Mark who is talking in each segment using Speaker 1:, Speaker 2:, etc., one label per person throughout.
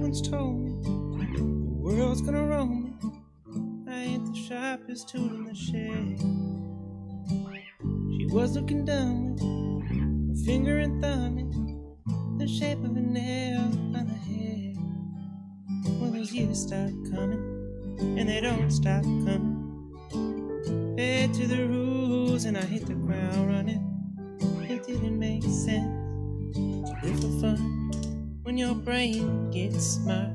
Speaker 1: once told me the world's gonna roll me. I ain't the sharpest tool in the shed. She was looking down with her finger and thumb in the shape of a nail on her head. Well, those years start coming, and they don't stop coming. Fed to the rules, and I hit the ground running. It didn't make sense to live for fun when your brain gets smart,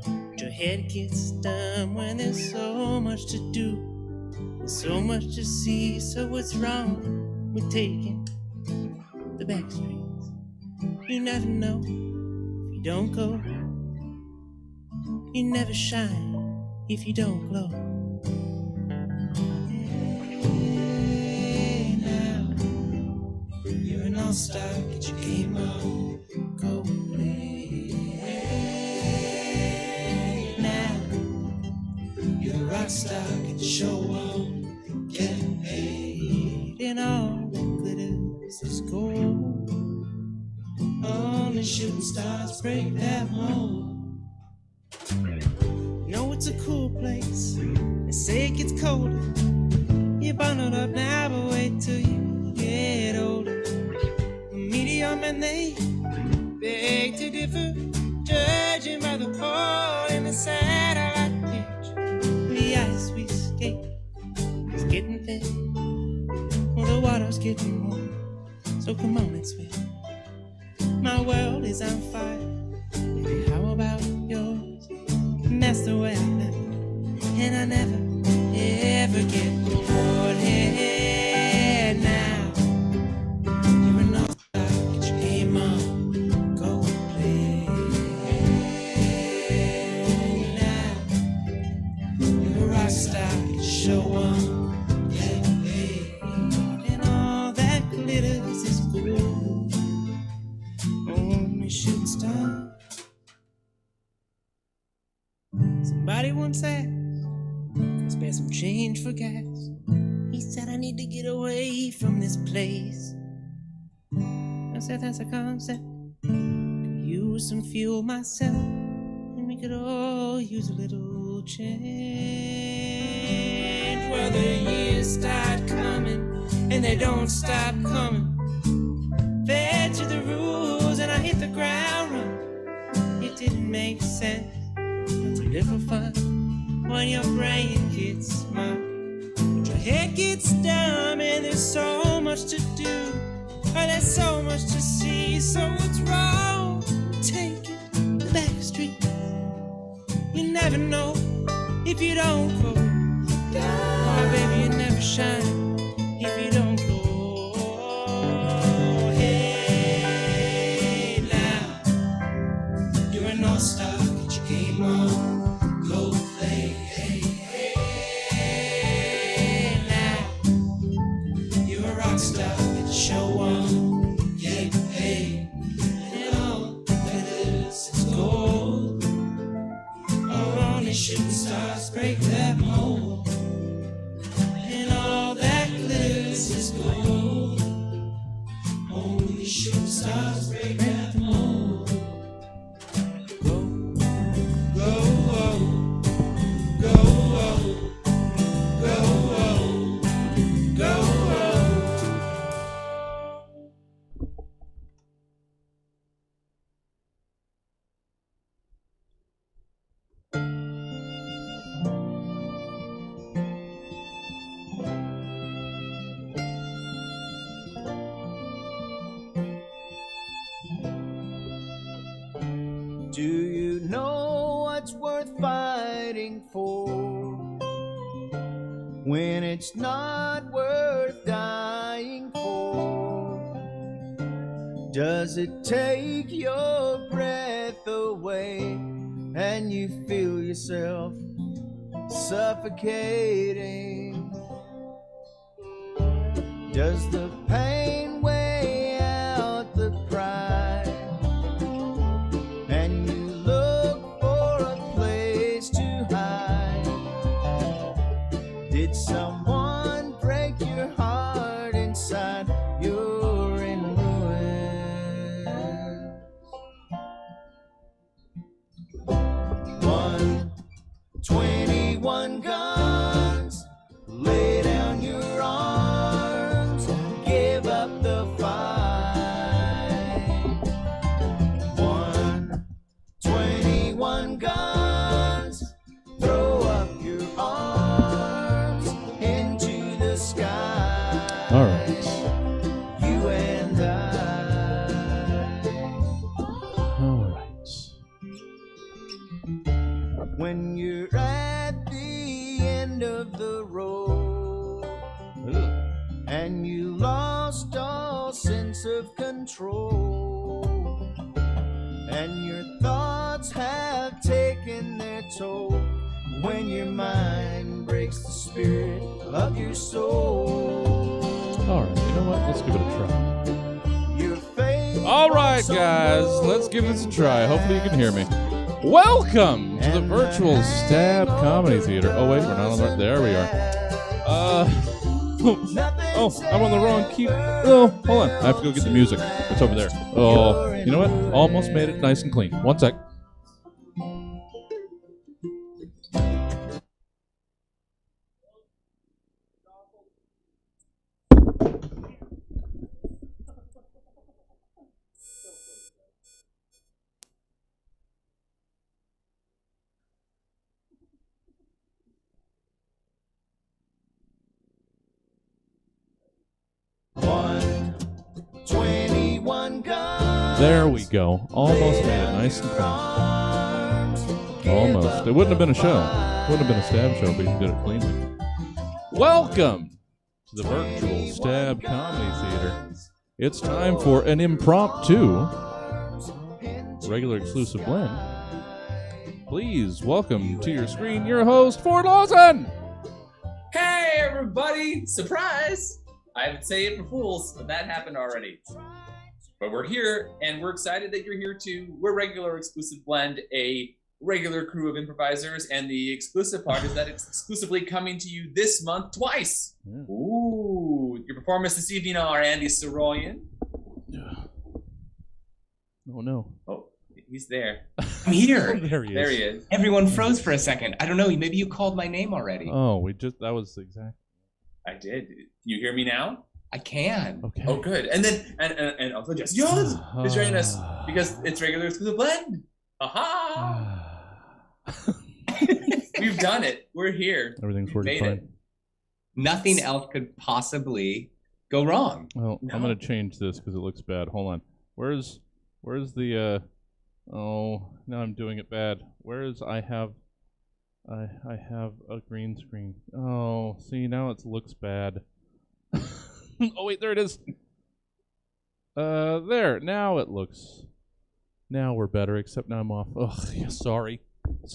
Speaker 1: but your head gets dumb. When there's so much to do, there's so much to see. So what's wrong with taking the back streets? You never know if you don't go. You never shine if you don't glow. Hey, now you're an all-star, get your game on, go play. Hey, now you're a rock star, get your show on, get paid. And all that glitters is gold. Only shooting stars break that mold. Know it's a cool place. They say it gets colder. You're bundled up now, but wait till you get older. The media men, they beg to differ, judging by the pole in the satellite picture. The ice we skate is getting thin. Well, the water's getting warm, so come on and swim. My world is on fire. Baby, how about yours? And that's the way I live, and I never, ever get bored. Hey, now you're an all-star, get your game on, go play. Hey, now you're a rock star, get your show on, get paid. And all that glitters is gold. Only shooting stars. Somebody once asked, can I spare some change for gas? He said, I need to get away from this place. I said, that's a concept. Could use some fuel myself, and we could all use a little change. Well, the years start coming, and they don't stop coming. Fed to the rules, and I hit the ground running. It didn't make sense to live for fun when your brain gets smart, but your head gets dumb. And there's so much to do, oh, there's so much to see. So what's wrong taking the back street? You never know if you don't go. Oh, baby, you never shine if you don't go. Hey, now you're an all-star, get your game on, go play. Hey, hey, now you're a rock star, get your show on, get paid. And all that is gold. Only shooting stars break that mold. And all that glitters is gold. Only shooting stars break that mold. Go, go, oh, go, oh, go, oh, go, oh.
Speaker 2: Do you know what's worth fighting for when it's not worth dying for? Does it take your breath away and you feel yourself suffocating? Does the pain weigh out the pride and you look for a place to hide? Did someone break your heart inside? You're in ruins. 21 guns. Lay down your arms, give up the fight. 21 guns, throw up your arms into the sky.
Speaker 3: All right.
Speaker 2: You and I.
Speaker 3: All right.
Speaker 2: When you're at the end of the road and you lost all sense of control, and your thoughts have taken their toll, when your mind breaks the spirit of your soul.
Speaker 3: All right. You know what? Let's give it a try.
Speaker 2: Your faith
Speaker 3: All right,
Speaker 2: walks on
Speaker 3: guys.
Speaker 2: the
Speaker 3: Let's give this a try. Hopefully you can hear me. Welcome to the virtual Stab Comedy Theater. Oh, wait. We're not on the... There we are. Oh, I'm on the wrong key. Oh, hold on. I have to go get the music. It's over there. Oh, you know what? Almost made it nice and clean. One sec.
Speaker 2: One, 21 guns.
Speaker 3: There we go. Almost made it nice and clean. Almost. It wouldn't have been a show. It wouldn't have been a stab show, but you did it cleanly. Welcome to the virtual Stab Comedy Theater. It's time for an impromptu regular exclusive blend. Please welcome to your screen your host, Ford Lawson.
Speaker 4: Hey everybody! Surprise! I would say it for fools, but that happened already. But we're here, and we're excited that you're here too. We're Regular Exclusive Blend, a regular crew of improvisers, and the exclusive part is that it's exclusively coming to you this month twice.
Speaker 3: Yeah.
Speaker 4: Ooh, your performers this evening are Andy Soroyan.
Speaker 3: Oh no.
Speaker 4: Oh, he's there.
Speaker 5: I'm here.
Speaker 3: There he is.
Speaker 4: There he is.
Speaker 5: Everyone froze for a second. I don't know. Maybe you called my name already.
Speaker 3: Oh, that was the exact.
Speaker 4: I did. You hear me now?
Speaker 5: I can.
Speaker 3: Okay.
Speaker 4: Oh, good. And then, and also just Jones is joining us because it's Regular Exclusive Blend. Aha! We've done it. We're here.
Speaker 3: Everything's
Speaker 4: We've
Speaker 3: working
Speaker 4: made
Speaker 3: fine.
Speaker 4: it.
Speaker 5: Nothing else could possibly go wrong.
Speaker 3: Well,
Speaker 4: No.
Speaker 3: I'm gonna change this because it looks bad. Hold on. Where's the oh, now I'm doing it bad. I have a green screen. Oh, see, now it looks bad. Oh wait, there it is. There. Now it looks. Now we're better. Except now I'm off. Oh, yeah, sorry.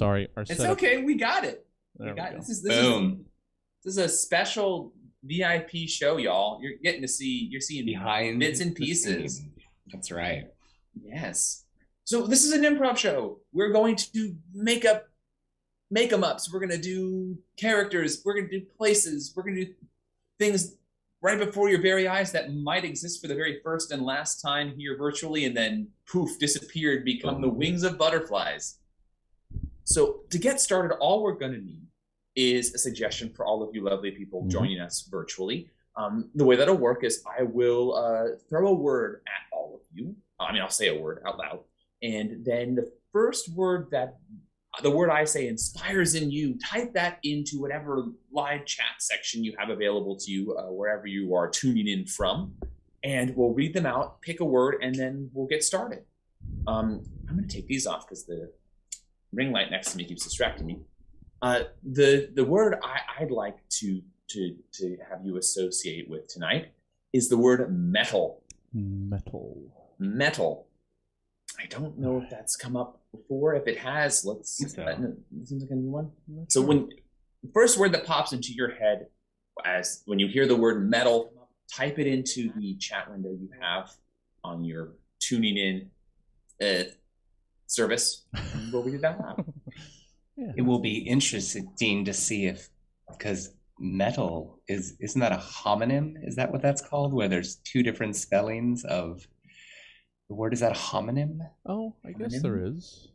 Speaker 3: Our
Speaker 4: It's
Speaker 3: setup.
Speaker 4: okay. We got it.
Speaker 3: There
Speaker 4: We got
Speaker 3: we
Speaker 4: it.
Speaker 3: go.
Speaker 4: This
Speaker 5: Boom.
Speaker 4: is a special VIP show, y'all. You're getting to see. You're seeing
Speaker 5: Behind
Speaker 4: bits and
Speaker 5: the
Speaker 4: pieces.
Speaker 5: scene. That's right.
Speaker 4: Yes. So this is an improv show. We're going to make them up. So we're going to do characters. We're going to do places. We're going to do things right before your very eyes that might exist for the very first and last time here virtually, and then poof, disappeared, become the wings of butterflies. So to get started, all we're going to need is a suggestion for all of you lovely people joining us virtually. The way that'll work is I will throw a word at all of you. I'll say a word out loud. And then the first word the word I say inspires in you, type that into whatever live chat section you have available to you, wherever you are tuning in from. And we'll read them out, pick a word, and then we'll get started. I'm going to take these off because the ring light next to me keeps distracting me. The word I'd like to have you associate with tonight is the word metal. Metal. I don't know if that's come up before. If it has, it seems like a new one. So when the first word that pops into your head when you hear the word metal, type it into the chat window you have on your tuning in service, and we'll read it out loud.
Speaker 3: Yeah.
Speaker 5: It will be interesting to see because metal isn't that a homonym? Is that what that's called? Where there's two different spellings of the word? Is that a homonym?
Speaker 3: Oh, I guess
Speaker 4: Homonym?
Speaker 3: there is.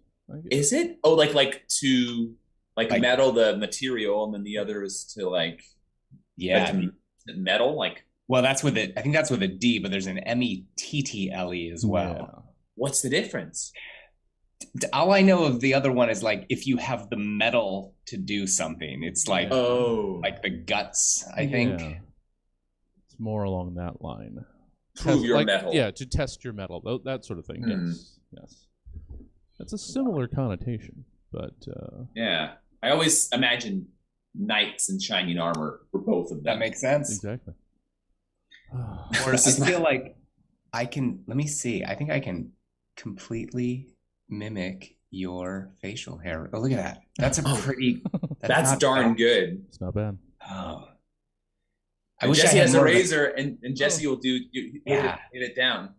Speaker 4: Is it? Oh, like to Like metal, the material, and then the other is to like metal. Like,
Speaker 5: well, that's with it. I think that's with a D, but there's an METTLE as well.
Speaker 3: Yeah.
Speaker 4: What's the difference?
Speaker 5: All I know of the other one is like if you have the metal to do something, it's like like the guts. I think
Speaker 3: it's more along that line.
Speaker 4: Prove your metal.
Speaker 3: Yeah, to test your metal, that sort of thing. Yes. That's a similar connotation, but
Speaker 4: yeah. I always imagine knights in shining armor for both of them.
Speaker 5: That makes sense.
Speaker 3: Exactly.
Speaker 5: Or I feel like I can. Let me see. I think I can completely mimic your facial hair. Oh, look at that. That's a pretty.
Speaker 4: That's darn good.
Speaker 3: It's not bad.
Speaker 5: Oh.
Speaker 4: I wish Jesse has a razor, and Jesse will do. Hit it down.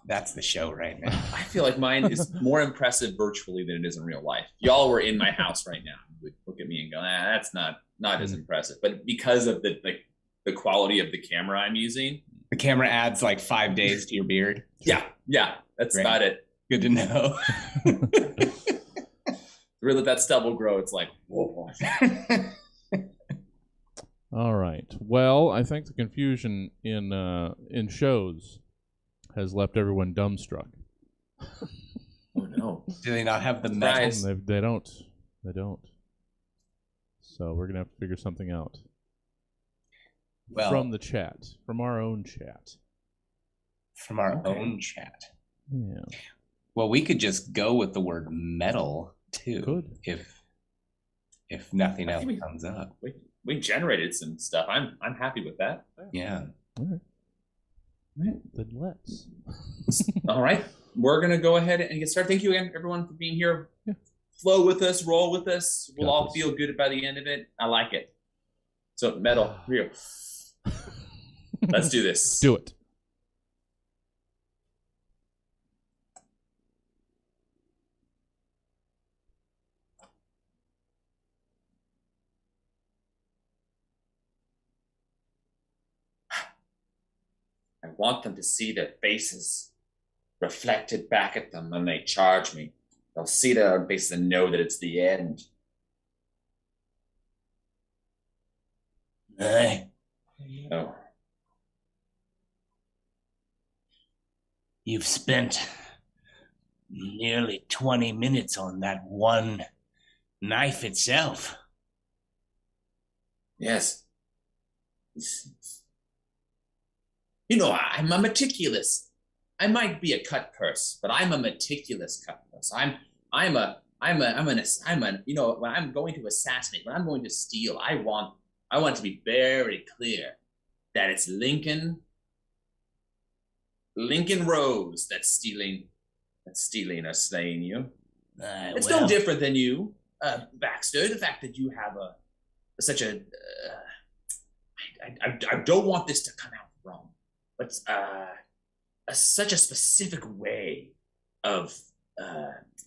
Speaker 5: That's the show right now.
Speaker 4: I feel like mine is more impressive virtually than it is in real life. Y'all were in my house right now. You would look at me and go, that's not as impressive. But because of the quality of the camera I'm using,
Speaker 5: the camera adds like 5 days to your beard.
Speaker 4: Yeah, that's about it.
Speaker 5: Good to know.
Speaker 4: Really let that stubble grow. It's like, whoa.
Speaker 3: All right. Well, I think the confusion in shows has left everyone dumbstruck.
Speaker 4: Oh no!
Speaker 5: Do they not have the metal?
Speaker 3: They don't. They don't. So we're gonna have to figure something out.
Speaker 5: Well,
Speaker 3: from the chat, from our own chat.
Speaker 5: From our own chat.
Speaker 3: Yeah.
Speaker 5: Well, we could just go with the word metal too.
Speaker 3: Good.
Speaker 5: If nothing else comes up.
Speaker 4: We generated some stuff. I'm happy with that.
Speaker 5: Yeah.
Speaker 3: All right. Then let's.
Speaker 4: All right. We're going to go ahead and get started. Thank you again, everyone, for being here. Yeah. Flow with us, roll with us. We'll all feel good by the end of it. I like it. So, metal, real. Let's do this.
Speaker 3: Do it.
Speaker 4: I want them to see their faces reflected back at them when they charge me. They'll see their faces and know that it's the end. Oh.
Speaker 6: You've spent nearly 20 minutes on that one knife itself.
Speaker 4: Yes. You know, I'm a meticulous. I might be a cut purse, but I'm a meticulous cut purse. You know, when I'm going to assassinate, when I'm going to steal, I want to be very clear that it's Lincoln Rose that's stealing or slaying you. It's no different than you, Baxter. The fact that you have such a I don't want this to come out wrong, but such a specific way of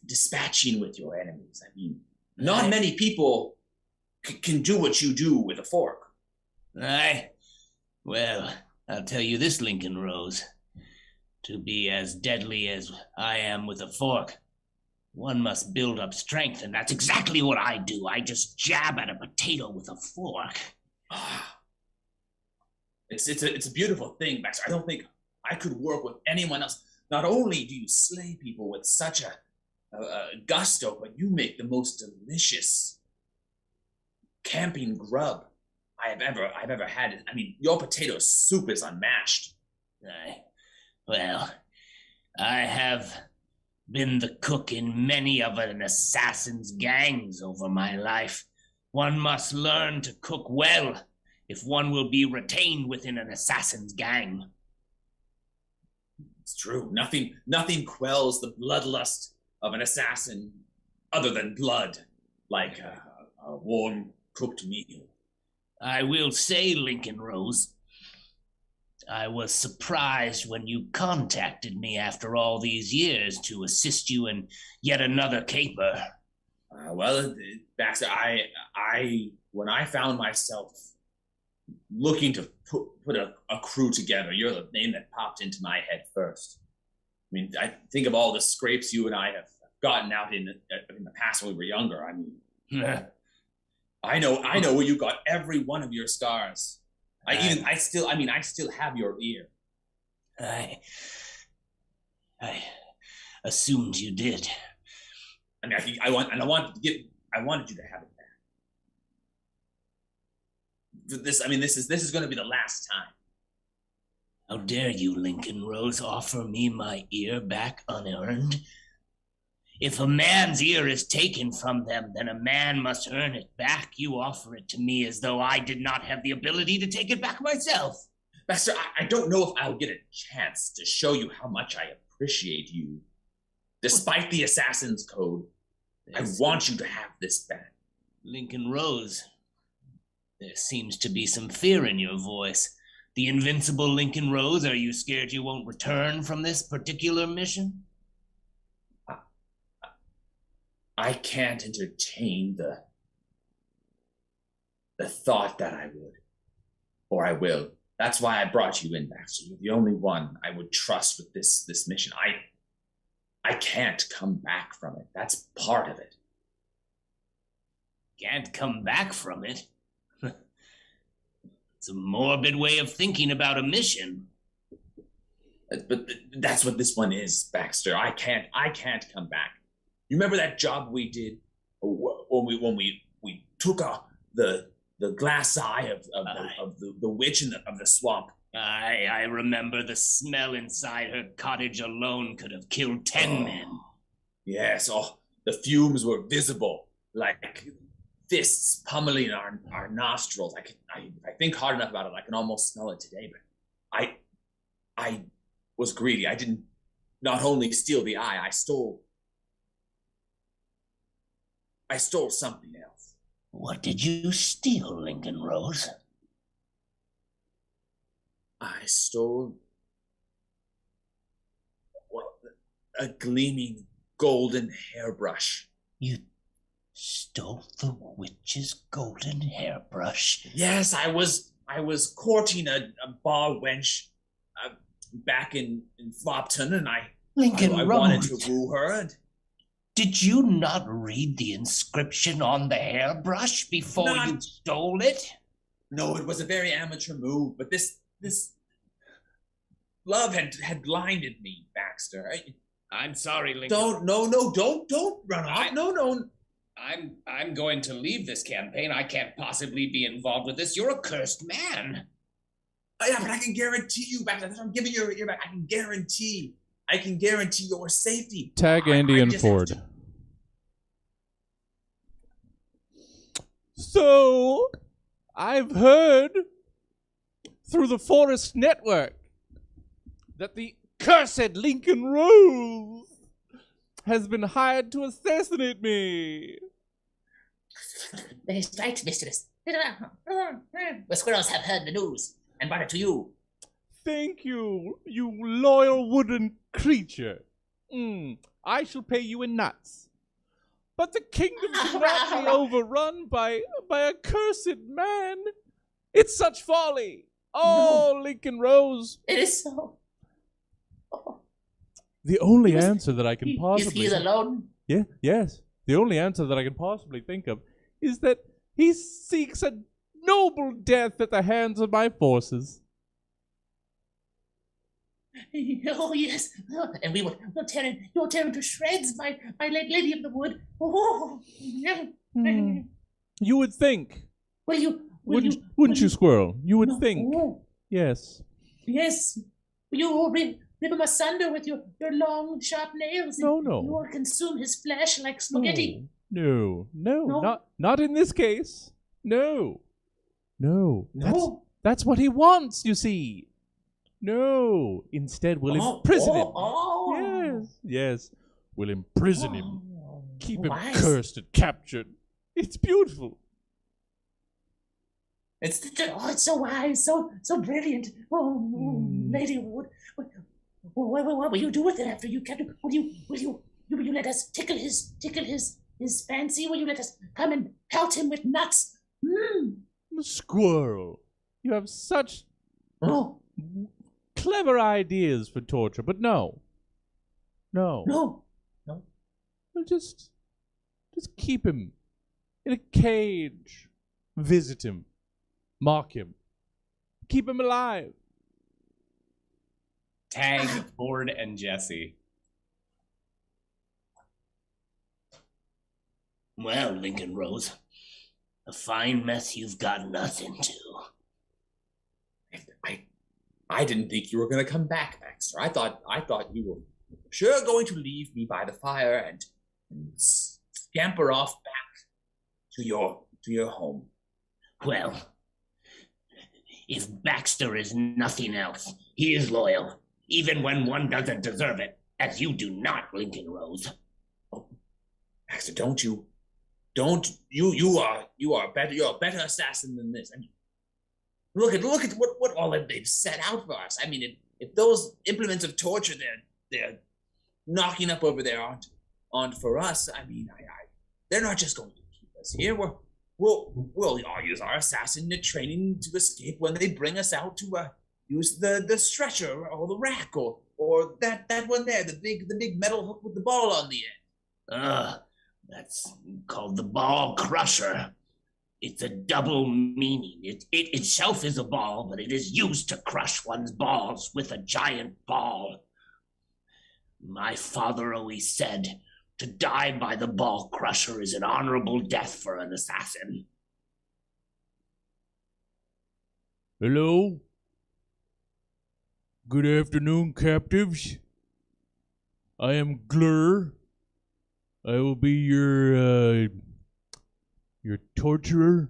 Speaker 4: dispatching with your enemies. I mean, not many people can do what you do with a fork.
Speaker 6: Well, I'll tell you this, Lincoln Rose. To be as deadly as I am with a fork, one must build up strength, and that's exactly what I do. I just jab at a potato with a fork.
Speaker 4: It's a beautiful thing, Baxter. I don't think I could work with anyone else. Not only do you slay people with such a gusto, but you make the most delicious camping grub I've ever had. I mean, your potato soup is unmatched.
Speaker 6: Well, I have been the cook in many of an assassin's gangs over my life. One must learn to cook well if one will be retained within an assassin's gang.
Speaker 4: It's true. Nothing quells the bloodlust of an assassin other than blood, like a warm cooked meal.
Speaker 6: I will say, Lincoln Rose, I was surprised when you contacted me after all these years to assist you in yet another caper.
Speaker 4: Well, Baxter, when I found myself looking to put a crew together, you're the name that popped into my head first. I mean, I think of all the scrapes you and I have gotten out in the past when we were younger. I mean, I know where you got every one of your scars. I still have your ear.
Speaker 6: I assumed you did.
Speaker 4: I mean, I wanted you to have it back. This is going to be the last time.
Speaker 6: How dare you, Lincoln Rose, offer me my ear back unearned? If a man's ear is taken from them, then a man must earn it back. You offer it to me as though I did not have the ability to take it back myself.
Speaker 4: Baxter, I don't know if I'll get a chance to show you how much I appreciate you. Despite the Assassin's Code, I want you to have this back.
Speaker 6: Lincoln Rose, there seems to be some fear in your voice. The invincible Lincoln Rose, are you scared you won't return from this particular mission?
Speaker 4: I can't entertain the thought that I would. Or I will. That's why I brought you in, Baxter. You're the only one I would trust with this mission. I can't come back from it. That's part of it.
Speaker 6: Can't come back from it? It's a morbid way of thinking about a mission.
Speaker 4: But that's what this one is, Baxter. I can't come back. You remember that job we did when we took the glass eye of the witch of the swamp?
Speaker 6: I remember the smell inside her cottage alone could have killed 10 men.
Speaker 4: Yes, the fumes were visible, like fists pummeling our nostrils. I think hard enough about it, I can almost smell it today. But I was greedy. I didn't not only steal the eye, I stole something else.
Speaker 6: What did you steal, Lincoln Rose?
Speaker 4: I stole a gleaming golden hairbrush.
Speaker 6: You stole the witch's golden hairbrush?
Speaker 4: Yes, I was courting a bar wench back in Flopton, and I wanted to woo her. And
Speaker 6: did you not read the inscription on the hairbrush before you stole it?
Speaker 4: No, it was a very amateur move, but this love had blinded me, Baxter.
Speaker 7: I'm sorry, Lincoln.
Speaker 4: Don't run off. No.
Speaker 7: I'm going to leave this campaign. I can't possibly be involved with this. You're a cursed man.
Speaker 4: Yeah, but I can guarantee you, Baxter. I'm giving you your ear back. I can guarantee your safety.
Speaker 3: Tag Andy and Ford. So, I've heard through the Forest Network that the cursed Lincoln Rose has been hired to assassinate me.
Speaker 8: That is right, mistress. The squirrels have heard the news and brought it to you.
Speaker 3: Thank you, you loyal wooden creature. I shall pay you in nuts. But the kingdom cannot be overrun by a cursed man. It's such folly. Oh, no. Lincoln Rose.
Speaker 8: It is so. Oh.
Speaker 3: The only answer that I can possibly...
Speaker 8: He's alone?
Speaker 3: Yes. The only answer that I can possibly think of is that he seeks a noble death at the hands of my forces.
Speaker 8: Oh, yes. And we'll tear him to shreds, my lady of the wood. Oh.
Speaker 3: You would think. Wouldn't you, Squirrel? You would think.
Speaker 8: Oh.
Speaker 3: Yes.
Speaker 8: Yes. You will rip him asunder with your long, sharp nails.
Speaker 3: No.
Speaker 8: You will consume his flesh like spaghetti.
Speaker 3: No. Not in this case. No. That's what he wants, you see. No. Instead, we'll imprison him. Yes. We'll imprison him. Keep him cursed and captured. It's beautiful.
Speaker 8: It's so wise, so brilliant. Oh, Lady Wood, what will you do with it after you capture? Will you let us tickle his fancy? Will you let us come and pelt him with nuts?
Speaker 3: Squirrel, you have such clever ideas for torture, but no. We'll just keep him in a cage. Visit him. Mock him. Keep him alive.
Speaker 5: Tag Ford and Jesse.
Speaker 6: Well, Lincoln Rose, a fine mess you've gotten us into.
Speaker 4: I didn't think you were going to come back, Baxter. I thought you were sure going to leave me by the fire and scamper off back to your home.
Speaker 6: Well, if Baxter is nothing else, he is loyal, even when one doesn't deserve it, as you do not, Lincoln Rose.
Speaker 4: Oh, Baxter, you are better. You're a better assassin than this. I mean, look at what all they've set out for us. I mean, if those implements of torture they're knocking up over there aren't for us, I mean, they're not just going to keep us here. We'll all use our assassin training to escape when they bring us out to use the stretcher or the rack or that one there, the big metal hook with the ball on the end.
Speaker 6: That's called the ball crusher. It's a double meaning. It itself is a ball, but it is used to crush one's balls with a giant ball. My father always said, to die by the ball crusher is an honorable death for an assassin.
Speaker 3: Hello? Good afternoon, captives. I am Glur. I will be your torturer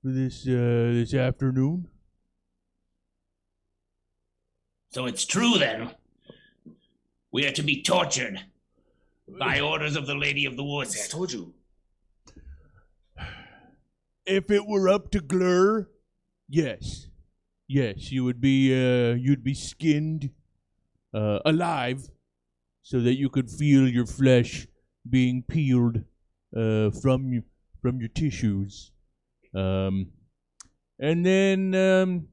Speaker 3: for this afternoon.
Speaker 6: So it's true then. We are to be tortured by orders of the Lady of the Woods.
Speaker 4: I told you.
Speaker 3: If it were up to Glur, yes, you would be you'd be skinned alive, so that you could feel your flesh being peeled from your tissues, and then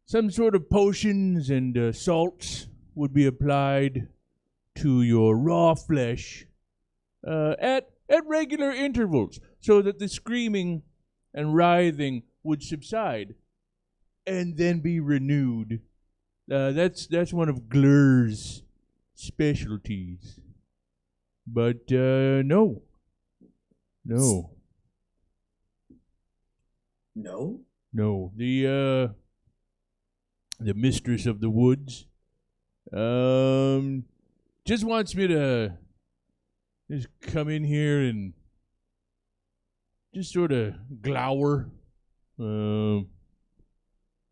Speaker 3: some sort of potions and salts would be applied to your raw flesh at regular intervals, so that the screaming and writhing would subside and then be renewed. That's one of Glur's specialties. But no.
Speaker 4: No?
Speaker 3: The mistress of the woods just wants me to just come in here and just sort of glower,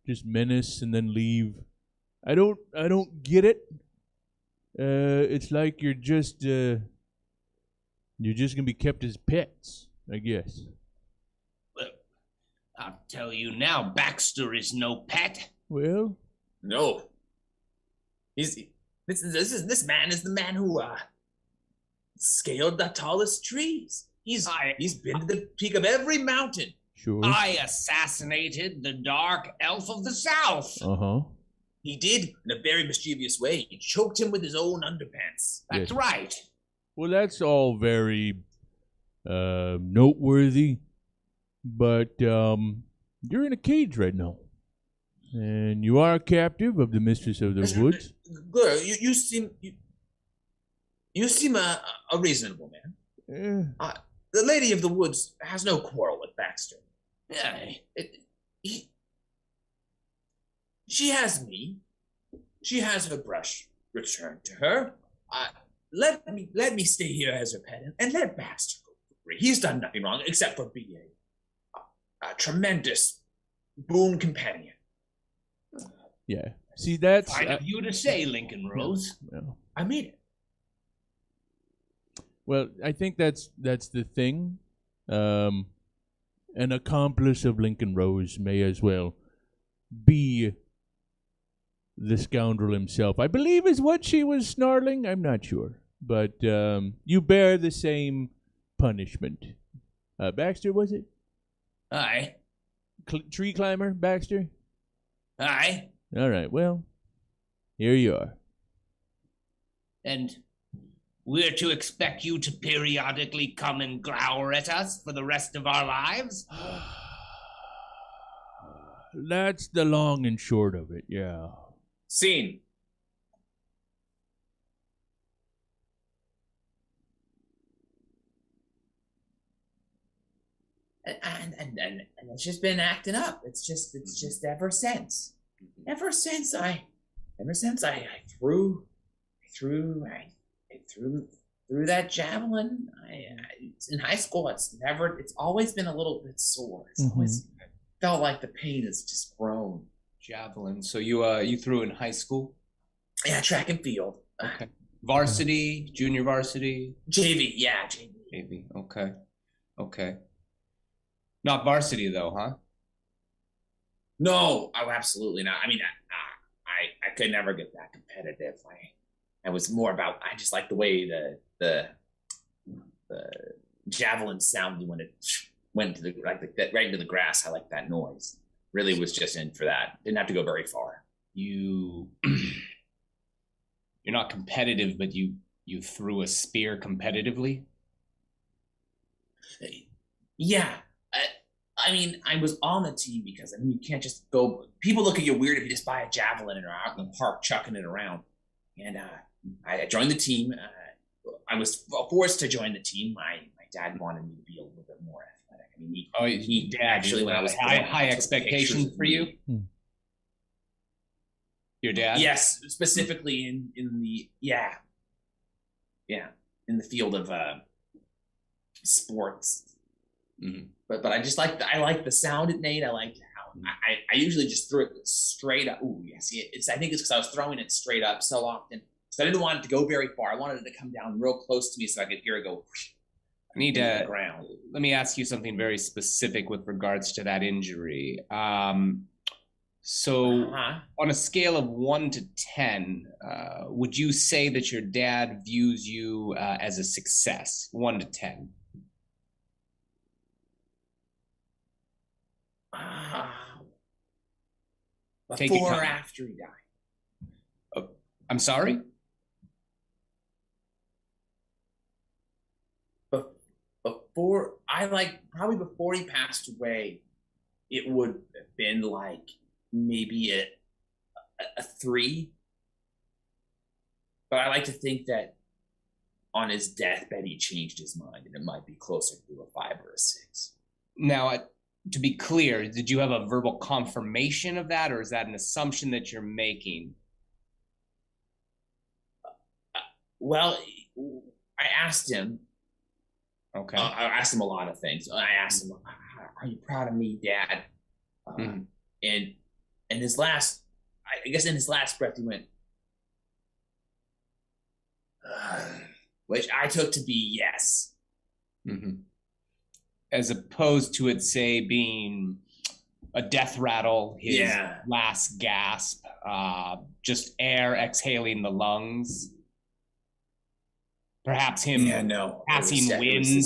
Speaker 3: just menace and then leave. I don't get it. It's like you're just gonna be kept as pets, I guess.
Speaker 6: Well, I'll tell you now, Baxter is no pet.
Speaker 3: Well,
Speaker 4: no. This man is the man who scaled the tallest trees. He's been to the peak of every mountain.
Speaker 3: Sure.
Speaker 6: I assassinated the Dark Elf of the South.
Speaker 3: Uh-huh.
Speaker 4: He did in a very mischievous way. He choked him with his own underpants.
Speaker 6: That's right.
Speaker 3: Well, that's all very noteworthy, but you're in a cage right now, and you are a captive of the Mistress of the Woods.
Speaker 4: Glur, you seem a reasonable man. The Lady of the Woods has no quarrel with Baxter.
Speaker 6: Yeah.
Speaker 4: She has me. She has her brush returned to her. Let me stay here as her pet, and let Baxter go free. He's done nothing wrong except for being a tremendous boon companion.
Speaker 3: Yeah. See, that's
Speaker 6: Fine of you to say, Lincoln Rose.
Speaker 3: Well,
Speaker 4: I mean it.
Speaker 3: Well, I think that's the thing. An accomplice of Lincoln Rose may as well be the scoundrel himself, I believe is what she was snarling. I'm not sure. But you bear the same punishment. Baxter, was it?
Speaker 6: Aye.
Speaker 3: Tree climber, Baxter?
Speaker 6: Aye.
Speaker 3: All right, well, here you are.
Speaker 6: And we're to expect you to periodically come and glower at us for the rest of our lives?
Speaker 3: That's the long and short of it, yeah.
Speaker 4: Scene. And it's just been acting up. It's just ever since I threw that javelin. In high school, it's always been a little bit sore. It's always felt like the pain has just grown.
Speaker 5: Javelin. So you threw in high school?
Speaker 4: Yeah, track and field.
Speaker 5: Okay. Varsity, junior varsity?
Speaker 4: JV, yeah, JV.
Speaker 5: JV. Okay. Not varsity though, huh?
Speaker 4: No, absolutely not. I mean, I could never get that competitive. I was more about, I just like the way the javelin sounded when it went to right into the grass. I like that noise. Really was just in for that. Didn't have to go very far.
Speaker 5: You're not competitive, but you threw a spear competitively?
Speaker 4: Yeah. I mean, I was on the team because, I mean, you can't just go. People look at you weird if you just buy a javelin and are out in the park chucking it around. And I joined the team. I was forced to join the team. My dad wanted me to be a little bit more athletic. I mean, he actually, when I was
Speaker 5: high expectations for you. Your dad?
Speaker 4: Yes, specifically in the in the field of sports.
Speaker 5: Mm-hmm.
Speaker 4: But I just like the sound it made. I liked how I usually just threw it straight up. Ooh, yes, I think it's because I was throwing it straight up so often. So I didn't want it to go very far. I wanted it to come down real close to me so I could hear it go.
Speaker 5: I need to. Let me ask you something very specific with regards to that injury. So, on a scale of 1 to 10, would you say that your dad views you as a success? 1 to 10.
Speaker 4: Before or after he died?
Speaker 5: I'm sorry?
Speaker 4: Probably before he passed away, it would have been like maybe a 3. But I like to think that on his deathbed he changed his mind and it might be closer to a 5 or a 6.
Speaker 5: Now, to be clear, did you have a verbal confirmation of that, or is that an assumption that you're making?
Speaker 4: Well, I asked him.
Speaker 5: Okay.
Speaker 4: I asked him a lot of things. I asked him, "Are you proud of me, Dad?" And his last, I guess in his last breath, he went, which I took to be yes.
Speaker 5: Mm-hmm. As opposed to it, say, being a death rattle, his last gasp, just air exhaling the lungs. Perhaps him passing wind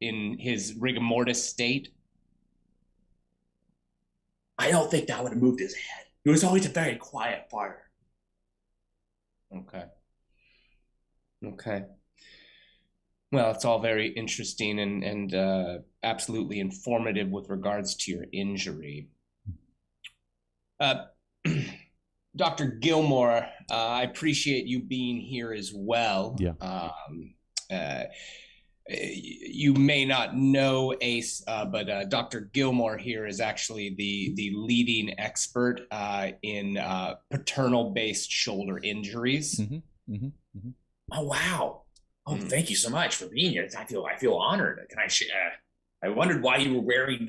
Speaker 5: in his rigor mortis state.
Speaker 4: I don't think that would have moved his head. It was always a very quiet fire.
Speaker 5: Okay. Well, it's all very interesting and absolutely informative with regards to your injury. Dr. Gilmore, I appreciate you being here as well.
Speaker 3: Yeah.
Speaker 5: You may not know Ace, but Dr. Gilmore here is actually the leading expert in paternal-based shoulder injuries.
Speaker 3: Mm-hmm. Mm-hmm. Mm-hmm.
Speaker 4: Oh, wow. Oh, thank you so much for being here. I feel honored. I wondered why you were wearing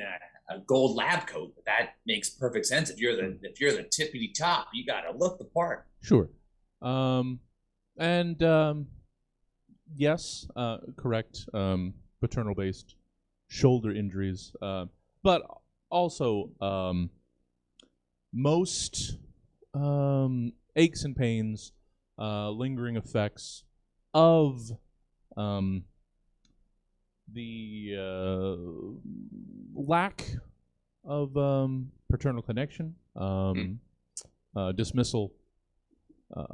Speaker 4: a gold lab coat, but that makes perfect sense. If you're the tippity top, you got to look the part.
Speaker 3: Sure. Yes, correct. Paternal-based shoulder injuries, but also most aches and pains, lingering effects of the lack of paternal connection, dismissal,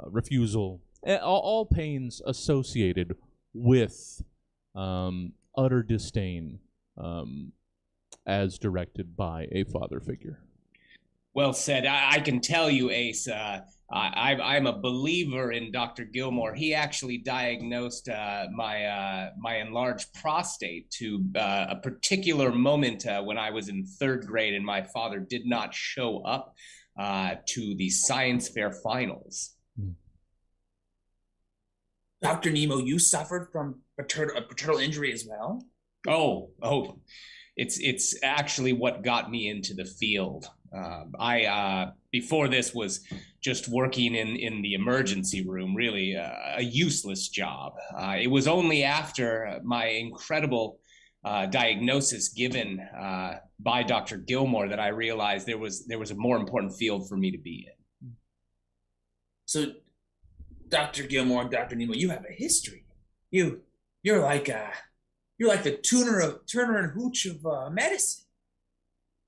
Speaker 3: refusal, all pains associated with utter disdain, as directed by a father figure.
Speaker 5: Well said. I can tell you, Ace, I'm a believer in Dr. Gilmore. He actually diagnosed my enlarged prostate to a particular moment when I was in 3rd grade and my father did not show up to the science fair finals.
Speaker 4: Dr. Nemo, you suffered from a paternal injury as well?
Speaker 5: Oh, it's actually what got me into the field. I before this was just working in the emergency room, really a useless job. It was only after my incredible diagnosis given by Dr. Gilmore that I realized there was a more important field for me to be in.
Speaker 4: So, Dr. Gilmore and Dr. Nemo, you have a history. You're like the Turner and Hooch of medicine,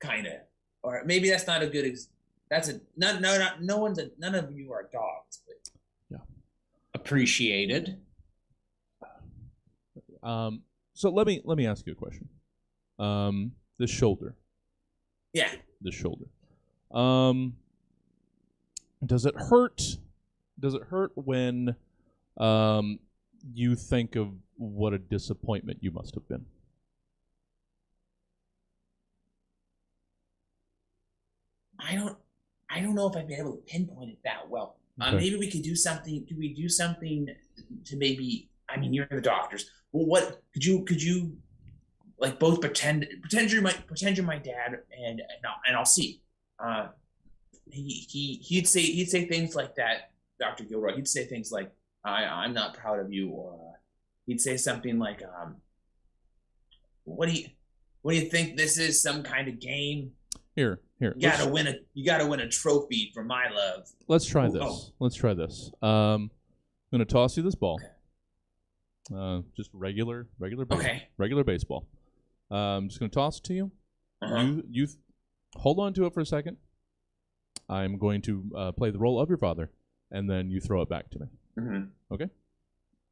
Speaker 4: kind of. Or maybe that's not a good. None of you are dogs. But.
Speaker 3: Yeah.
Speaker 5: Appreciated.
Speaker 3: So let me ask you a question. The shoulder.
Speaker 4: Yeah.
Speaker 3: The shoulder. Does it hurt? Does it hurt when you think of what a disappointment you must have been?
Speaker 4: I don't know if I'd be able to pinpoint it that well.
Speaker 3: Okay.
Speaker 4: Maybe we could do something. Could we do something to maybe? I mean, you're the doctors. Well, what could you like both pretend you're my dad and I'll see. He'd say things like that, Dr. Gilroy. He'd say things like, I'm not proud of you, or he'd say something like, what do you think this is, some kind of game?
Speaker 3: Here.
Speaker 4: You gotta win a trophy for my love.
Speaker 3: Let's try this. Let's try this. I'm gonna toss you this ball. Just regular baseball. I'm just gonna toss it to you.
Speaker 4: Uh-huh.
Speaker 3: You hold on to it for a second. I'm going to play the role of your father, and then you throw it back to me.
Speaker 4: Mm-hmm.
Speaker 3: Okay.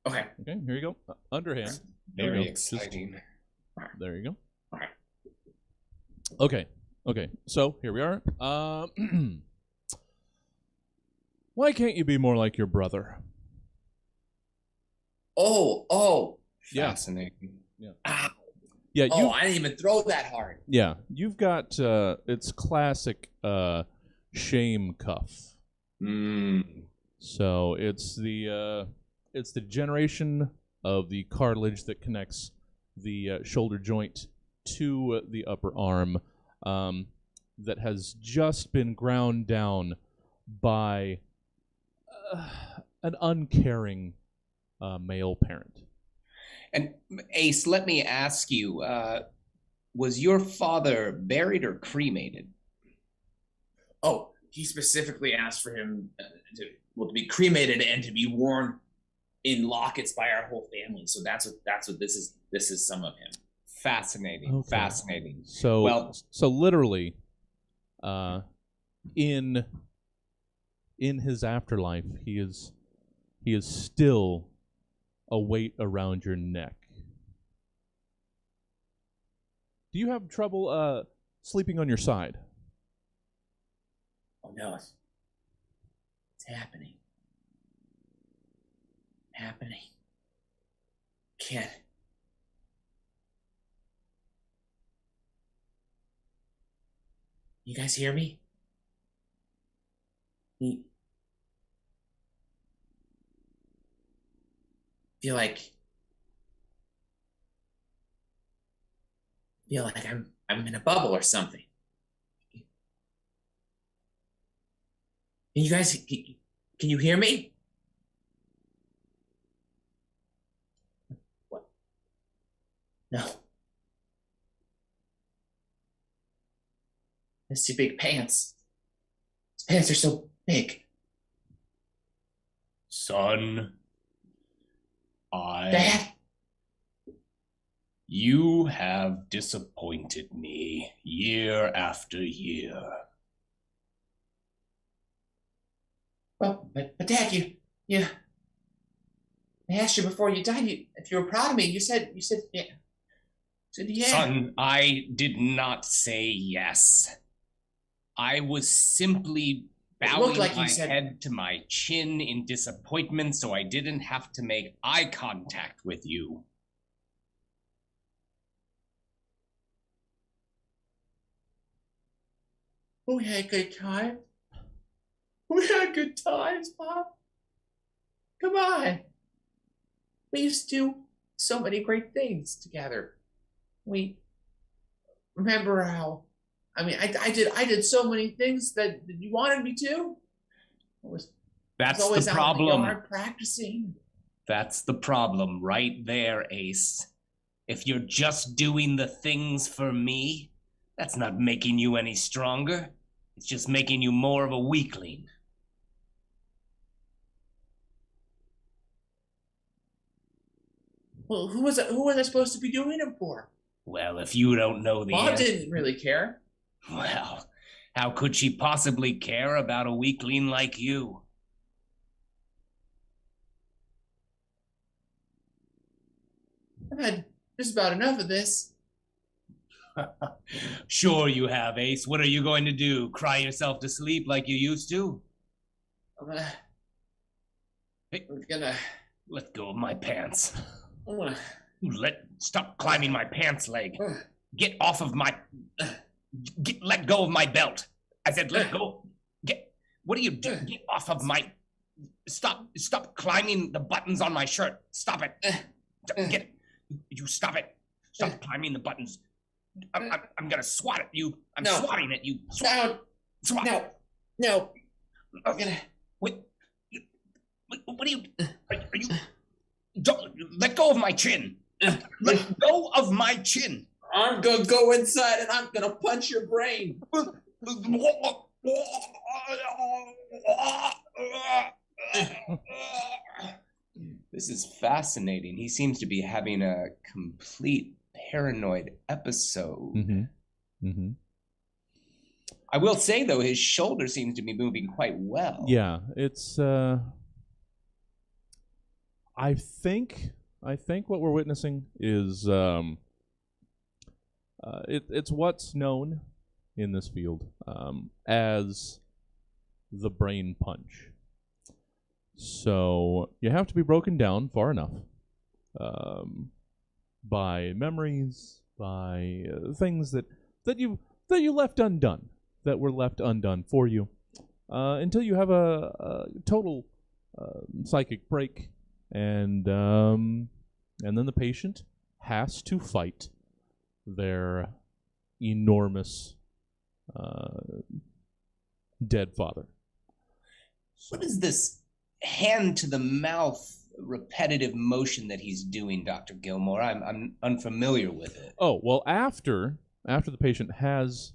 Speaker 4: Okay.
Speaker 3: Here you go. Underhand. There
Speaker 5: Very
Speaker 3: we go.
Speaker 5: exciting.
Speaker 3: There you go.
Speaker 4: All right.
Speaker 3: Okay. So here we are. Why can't you be more like your brother?
Speaker 4: Oh.
Speaker 3: Yeah.
Speaker 5: Fascinating.
Speaker 3: Yeah.
Speaker 4: Ah.
Speaker 3: Yeah.
Speaker 4: I didn't even throw that hard.
Speaker 3: Yeah. You've got it's classic shame cuff. So it's the generation of the cartilage that connects the shoulder joint to the upper arm that has just been ground down by an uncaring male parent.
Speaker 5: And Ace, let me ask you, was your father buried or cremated?
Speaker 4: Oh, he specifically asked for him to be cremated and to be worn in lockets by our whole family. So that's what this is. This is some of him.
Speaker 5: Fascinating.
Speaker 3: Okay.
Speaker 5: Fascinating.
Speaker 3: So literally, in his afterlife, he is still a weight around your neck. Do you have trouble sleeping on your side?
Speaker 4: Oh no, it's happening. Can't. You guys hear me? Feel like I'm in a bubble or something. Can you guys can you hear me? What? No. I see big pants. His pants are so big.
Speaker 5: Son,
Speaker 4: Dad?
Speaker 5: You have disappointed me year after year.
Speaker 4: Well, but Dad, you I asked you before you died if you were proud of me. You said yeah. Yeah.
Speaker 5: Son, I did not say yes. I was simply bowing
Speaker 4: like
Speaker 5: my
Speaker 4: said...
Speaker 5: head to my chin in disappointment so I didn't have to make eye contact with you.
Speaker 4: We had good times. We had good times, Bob. Come on. We used to do so many great things together. We remember how, I mean, I did so many things that you wanted me to.
Speaker 5: That's
Speaker 4: always
Speaker 5: the
Speaker 4: out
Speaker 5: problem.
Speaker 4: in the yard practicing.
Speaker 5: That's the problem right there, Ace. If you're just doing the things for me, that's not making you any stronger. It's just making you more of a weakling.
Speaker 4: Well, who was I supposed to be doing it for?
Speaker 5: Well, if you don't know the
Speaker 4: Mom
Speaker 5: answer,
Speaker 4: didn't really care.
Speaker 5: well, how could she possibly care about a weakling like you?
Speaker 4: I've had just about enough of this.
Speaker 5: Sure you have, Ace. What are you going to do? Cry yourself to sleep like you used to?
Speaker 4: I'm gonna
Speaker 5: let go of my pants.
Speaker 4: I'm gonna
Speaker 5: Stop climbing my pants leg. Get off of my let go of my belt. I said let go. What are you doing? Get off of my stop climbing the buttons on my shirt. Stop it. You stop it. Stop climbing the buttons. I'm gonna swat at you. I'm swatting at you. Swat.
Speaker 4: No. I'm gonna
Speaker 5: What are you? Are you? Don't let go of my chin. Let go of my chin.
Speaker 4: I'm gonna go inside and I'm gonna punch your brain.
Speaker 5: This is fascinating. He seems to be having a complete paranoid episode. I will say, though, his shoulder seems to be moving quite well.
Speaker 3: Yeah, it's. I think what we're witnessing is it's what's known in this field as the brain punch. So you have to be broken down far enough by memories, by things that you left undone, that were left undone for you, until you have a total psychic break. And then the patient has to fight their enormous dead father.
Speaker 5: What is this hand to the mouth repetitive motion that he's doing, Dr. Gilmore? I'm unfamiliar with it.
Speaker 3: Oh, well, after the patient has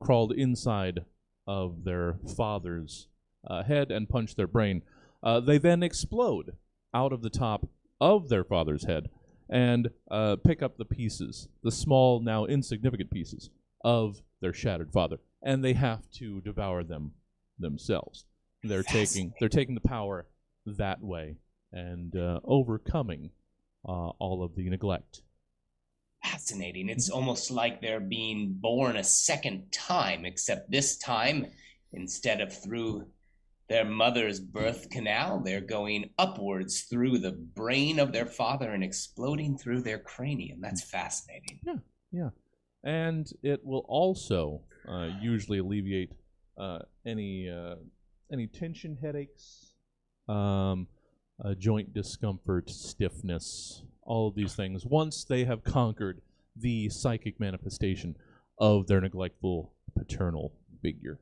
Speaker 3: crawled inside of their father's head and punched their brain, they then explode out of the top of their father's head and pick up the pieces, the small, now insignificant pieces of their shattered father, and they have to devour them themselves. They're taking the power that way and overcoming all of the neglect.
Speaker 5: Fascinating. It's almost like they're being born a second time, except this time, instead of through their mother's birth canal, they're going upwards through the brain of their father and exploding through their cranium. That's fascinating.
Speaker 3: Yeah. And it will also usually alleviate any tension, headaches, joint discomfort, stiffness, all of these things, once they have conquered the psychic manifestation of their neglectful paternal figure.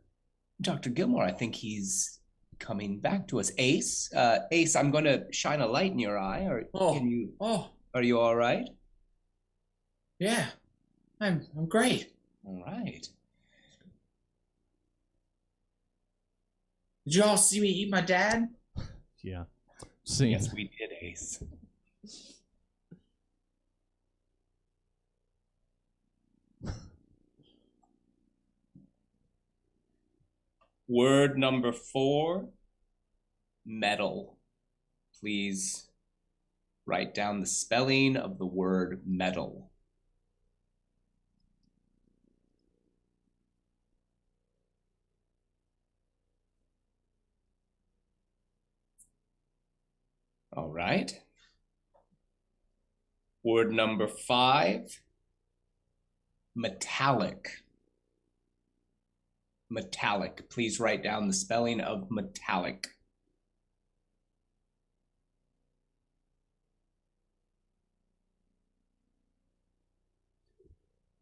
Speaker 5: Dr. Gilmore, I think he's coming back to us. Ace, Ace, I'm going to shine a light in your eye. Or can you? Are you all right?
Speaker 4: Yeah, I'm great.
Speaker 5: All right.
Speaker 4: Did you all see me eat my dad?
Speaker 3: Yeah.
Speaker 5: Yes, we did, Ace. Word number 4, metal. Please write down the spelling of the word metal. All right. Word number 5, metallic. Metallic. Please write down the spelling of metallic.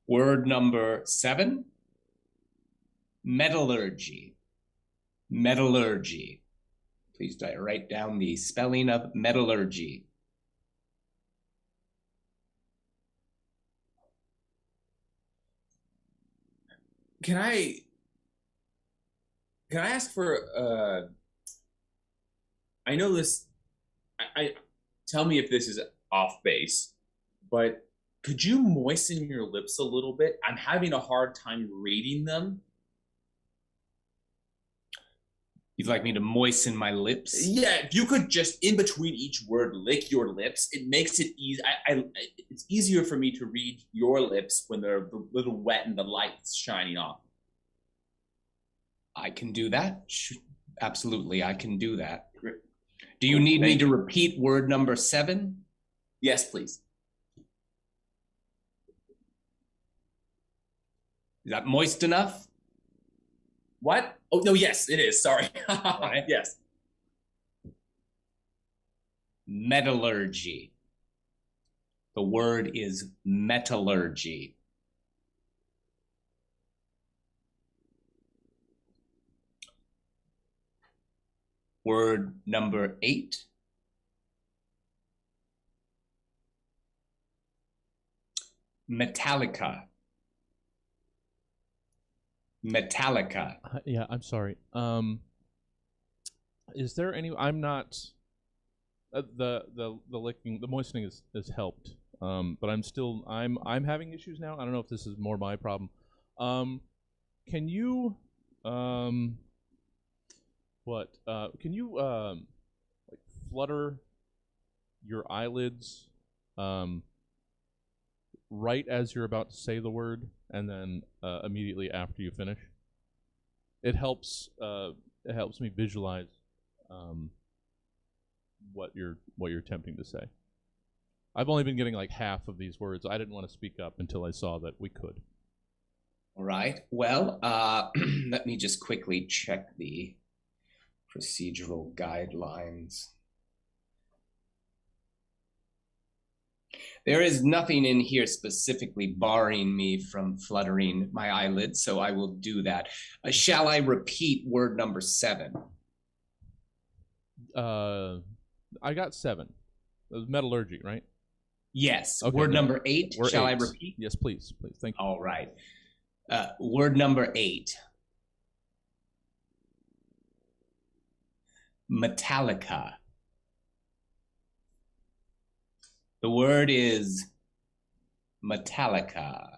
Speaker 5: Word number 7, metallurgy. Metallurgy. Please write down the spelling of metallurgy.
Speaker 4: Can I ask for I know this I tell me if this is off base, but could you moisten your lips a little bit? I'm having a hard time reading them.
Speaker 5: You'd like me to moisten my lips?
Speaker 4: Yeah, if you could just in between each word lick your lips, it makes it easy. It's easier for me to read your lips when they're a little wet and the light's shining off.
Speaker 5: I can do that. Absolutely, I can do that. Do you need me to repeat word number 7?
Speaker 4: Yes, please.
Speaker 5: Is that moist enough?
Speaker 4: What? Oh, no, yes, it is. Sorry.
Speaker 5: Right.
Speaker 4: Yes.
Speaker 5: Metallurgy. The word is metallurgy. Word number 8. Metallica. Metallica.
Speaker 3: Yeah, I'm sorry. Is there any? I'm not. The licking, the moistening is helped. But I'm having issues now. I don't know if this is more my problem. Can you what? Can you like flutter your eyelids right as you're about to say the word, and then immediately after you finish? It helps me visualize what you're attempting to say. I've only been getting like half of these words. I didn't want to speak up until I saw that we could.
Speaker 5: All right. Well, let me just quickly check the procedural guidelines. There is nothing in here specifically barring me from fluttering my eyelids, so I will do that. Shall I repeat word number 7?
Speaker 3: I got 7. It was metallurgy, right?
Speaker 5: Yes.
Speaker 3: Okay,
Speaker 5: word number 8. Shall
Speaker 3: 8.
Speaker 5: I repeat?
Speaker 3: Yes, please. Thank you.
Speaker 5: All right. Word number 8. Metallica. The word is Metallica.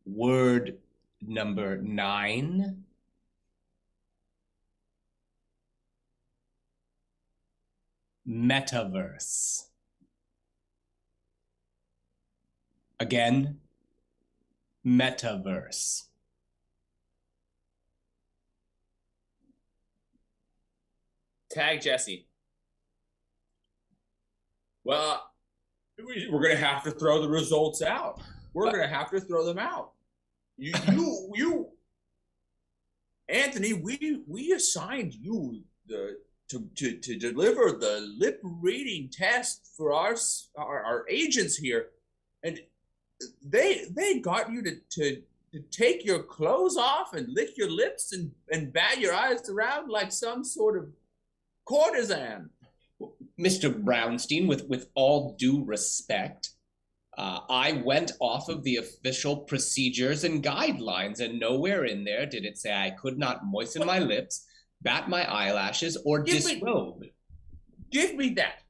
Speaker 5: Word number 9. Metaverse. Again, metaverse.
Speaker 4: Tag Jesse. Well, we're gonna have to throw the results out. We're gonna have to throw them out. You, Anthony. We assigned you to deliver the lip reading test for our agents here, and they got you to take your clothes off and lick your lips and bat your eyes around like some sort of courtesan.
Speaker 5: Mr. Brownstein, with all due respect, I went off of the official procedures and guidelines, and nowhere in there did it say I could not moisten my lips, bat my eyelashes, or disrobe.
Speaker 4: Give me that.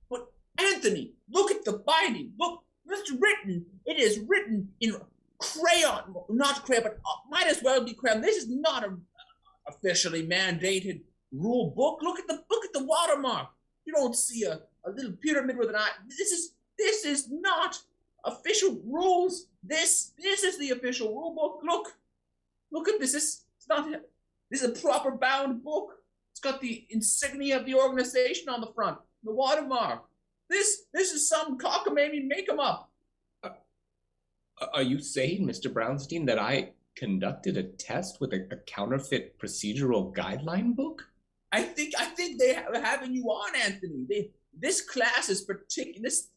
Speaker 4: But Anthony, look at the binding. Look, it's written. It is written in crayon, not crayon, but might as well be crayon. This is not a officially mandated rule book. Look at the watermark. You don't see a little pyramid with an eye. This is not official rules. This is the official rule book. Look at this. This is a proper bound book. It's got the insignia of the organization on the front, the watermark. This is some cockamamie make-em-up.
Speaker 5: Are you saying, Mr. Brownstein, that I conducted a test with a counterfeit procedural guideline book?
Speaker 4: I think they are having you on, Anthony. This class is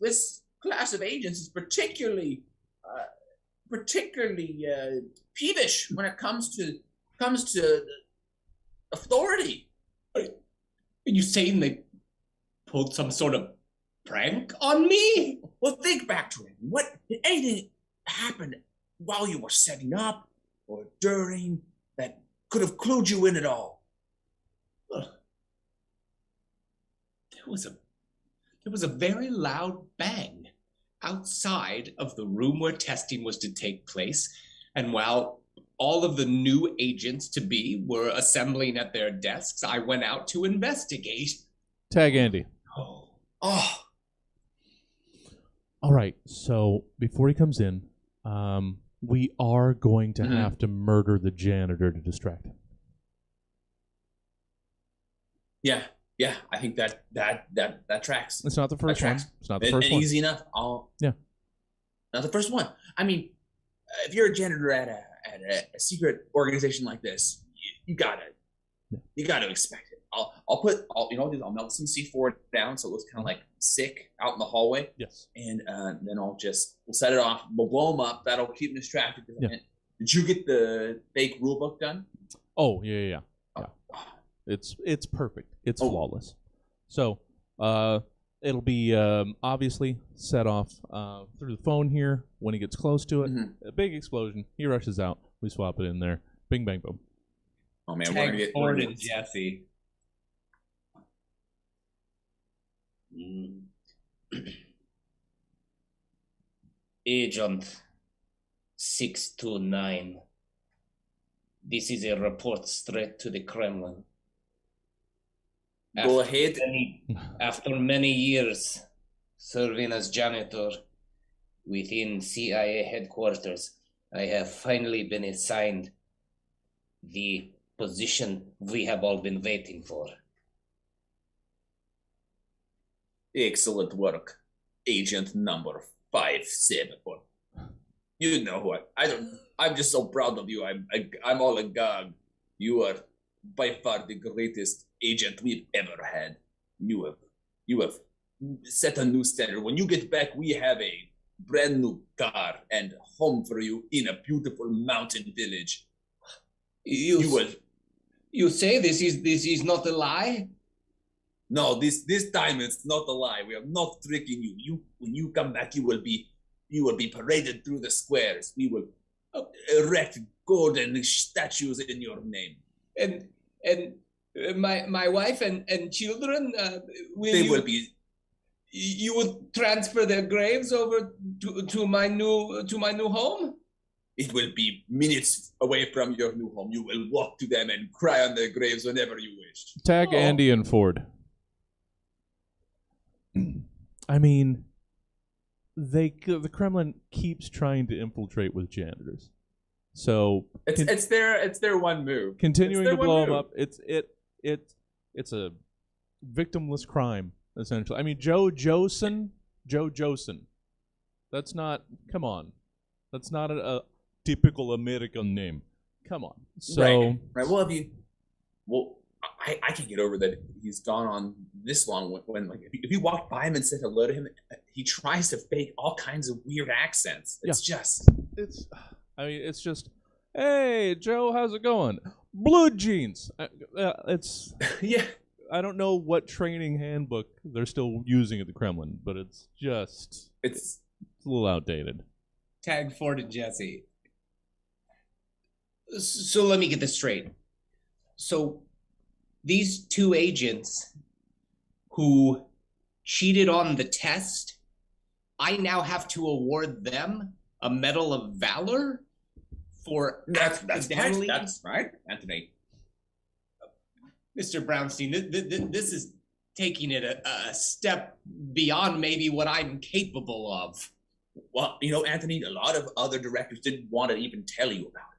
Speaker 4: this class of agents is particularly peevish when it comes to authority.
Speaker 5: Are you saying they pulled some sort of prank on me?
Speaker 4: Well, think back to it. What did anything happen while you were setting up or during that could have clued you in at all?
Speaker 5: There was a very loud bang outside of the room where testing was to take place, and while all of the new agents to be were assembling at their desks, I went out to investigate.
Speaker 3: Tag Andy.
Speaker 4: Oh.
Speaker 3: All right, so before he comes in, we are going to have to murder the janitor to distract him.
Speaker 4: Yeah, I think that tracks.
Speaker 3: It's not the first one. It's not the first
Speaker 4: and
Speaker 3: one.
Speaker 4: easy enough.
Speaker 3: Yeah.
Speaker 4: Not the first one. I mean, if you're a janitor at a secret organization like this, you gotta expect it. I'll melt some C4 down so it looks kind of like sick out in the hallway.
Speaker 3: Yes.
Speaker 4: And then we'll set it off. We'll blow them up. That'll keep them distracted.
Speaker 3: Yeah.
Speaker 4: Did you get the fake rule book done?
Speaker 3: Oh, yeah. It's perfect. It's flawless. So, it'll be obviously set off through the phone here. When he gets close to it, a big explosion. He rushes out. We swap it in there. Bing, bang, boom.
Speaker 4: Oh man,
Speaker 5: Tag Ford and Jesse.
Speaker 6: Agent 629. This is a report straight to the Kremlin.
Speaker 4: Go ahead.
Speaker 6: After many years serving as janitor within CIA headquarters, I have finally been assigned the position we have all been waiting for.
Speaker 4: Excellent work, Agent number 574. You know what? I'm just so proud of you. I'm all agog. You are by far the greatest agent we've ever had. You have set a new standard. When you get back, we have a brand new car and home for you in a beautiful mountain village.
Speaker 6: You say this is not a lie?
Speaker 4: No, this time it's not a lie. We are not tricking you. When you come back, you will be paraded through the squares. We will erect golden statues in your name.
Speaker 6: And my wife and children
Speaker 4: will be.
Speaker 6: You will transfer their graves over to my new home?
Speaker 4: It will be minutes away from your new home. You will walk to them and cry on their graves whenever you wish.
Speaker 3: Tag Andy and Ford. I mean, the Kremlin keeps trying to infiltrate with janitors. So
Speaker 4: it's their one move.
Speaker 3: Continuing to blow them up. It's a victimless crime essentially. I mean, Joe Josen. That's not. Come on, that's not a typical American name. Come on. So
Speaker 4: right. Well, I can get over that he's gone on this long. When like if you walk by him and said hello to him, he tries to fake all kinds of weird accents. It's just.
Speaker 3: Hey, Joe, how's it going? Blue jeans. It's
Speaker 4: yeah.
Speaker 3: I don't know what training handbook they're still using at the Kremlin, but it's a little outdated.
Speaker 5: Tag Ford and Jesse.
Speaker 6: So let me get this straight. So these two agents who cheated on the test, I now have to award them
Speaker 5: A Medal of Valor for
Speaker 4: That's
Speaker 5: accidentally.
Speaker 4: right. That's right, Anthony.
Speaker 5: Mr. Brownstein, this is taking it a step beyond maybe what I'm capable of.
Speaker 4: Well, you know, Anthony, a lot of other directors didn't want to even tell you about it.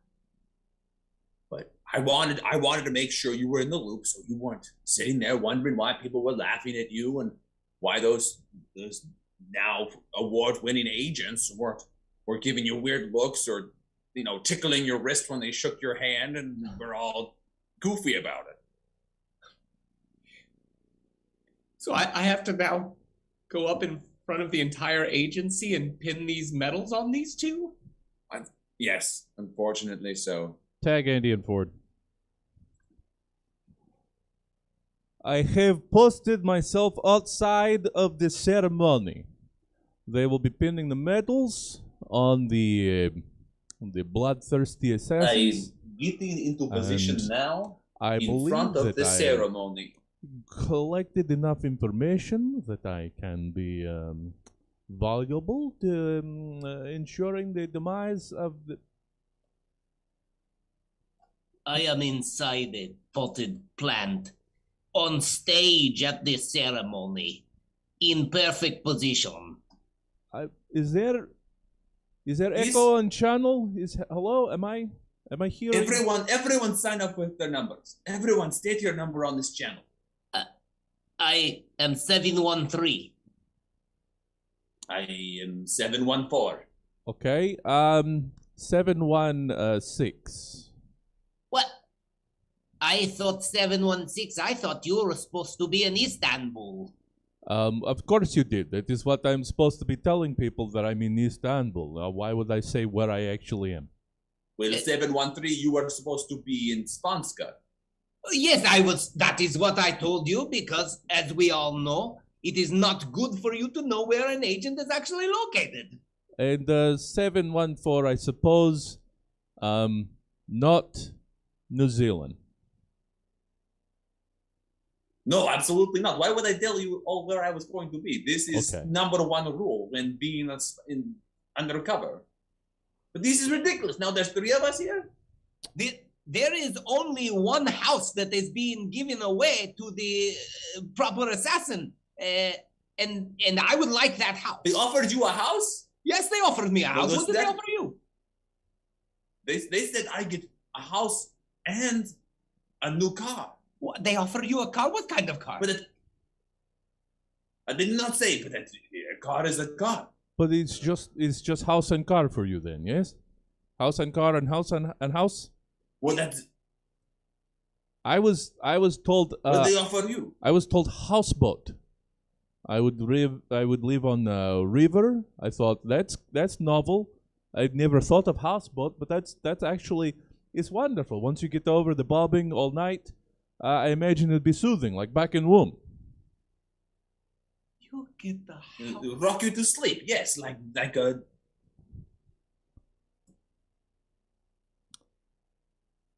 Speaker 4: But I wanted to make sure you were in the loop, so you weren't sitting there wondering why people were laughing at you and why those now award-winning agents were giving you weird looks or, you know, tickling your wrist when they shook your hand and were all goofy about it.
Speaker 5: So I have to now go up in front of the entire agency and pin these medals on these two?
Speaker 4: Yes, unfortunately so.
Speaker 3: Tag Andy and Ford. I have posted myself outside of the ceremony. They will be pinning the medals on the bloodthirsty assassins.
Speaker 4: I'm getting into position
Speaker 3: And
Speaker 4: now
Speaker 3: I
Speaker 4: in
Speaker 3: believe
Speaker 4: front of
Speaker 3: that
Speaker 4: the
Speaker 3: I
Speaker 4: ceremony.
Speaker 3: collected enough information that I can be valuable to ensuring the demise of the.
Speaker 6: I am inside a potted plant, on stage at the ceremony, in perfect position.
Speaker 3: Is there
Speaker 4: Yes.
Speaker 3: echo on channel? Hello? Am I hearing?
Speaker 4: Everyone sign up with their numbers. Everyone state your number on this channel.
Speaker 6: I am 713.
Speaker 4: I am 714.
Speaker 3: Okay. 716.
Speaker 6: What? I thought 716. I thought you were supposed to be in Istanbul.
Speaker 3: Of course you did. That is what I'm supposed to be telling people, that I'm in Istanbul. Why would I say where I actually am?
Speaker 4: Well, 713, you were supposed to be in Spanska.
Speaker 6: Yes, I was. That is what I told you, because, as we all know, it is not good for you to know where an agent is actually located.
Speaker 3: And 714, I suppose, not New Zealand.
Speaker 4: No, absolutely not. Why would I tell you all where I was going to be? This is
Speaker 3: Okay.
Speaker 4: number one rule when being undercover. But this is ridiculous. Now there's three of us here.
Speaker 6: There is only one house that is being given away to the proper assassin, and I would like that house.
Speaker 4: They offered you a house?
Speaker 6: Yes, they offered me a house.
Speaker 4: was
Speaker 6: What did they
Speaker 4: that-
Speaker 6: offer you?
Speaker 4: They said I get a house and a new car.
Speaker 6: What, they offered you a car? What kind of car?
Speaker 4: But I did not say, but a car is a car.
Speaker 3: But it's just house and car for you then, yes? House and car and house and house?
Speaker 4: Well, that's
Speaker 3: I was told
Speaker 4: what they offer you.
Speaker 3: I was told houseboat. I would live on a river. I thought that's novel. I'd never thought of houseboat, but that's actually, it's wonderful. Once you get over the bobbing all night, I imagine it'd be soothing, like back in womb.
Speaker 6: You get the house.
Speaker 4: Rock you to sleep. Yes, like a.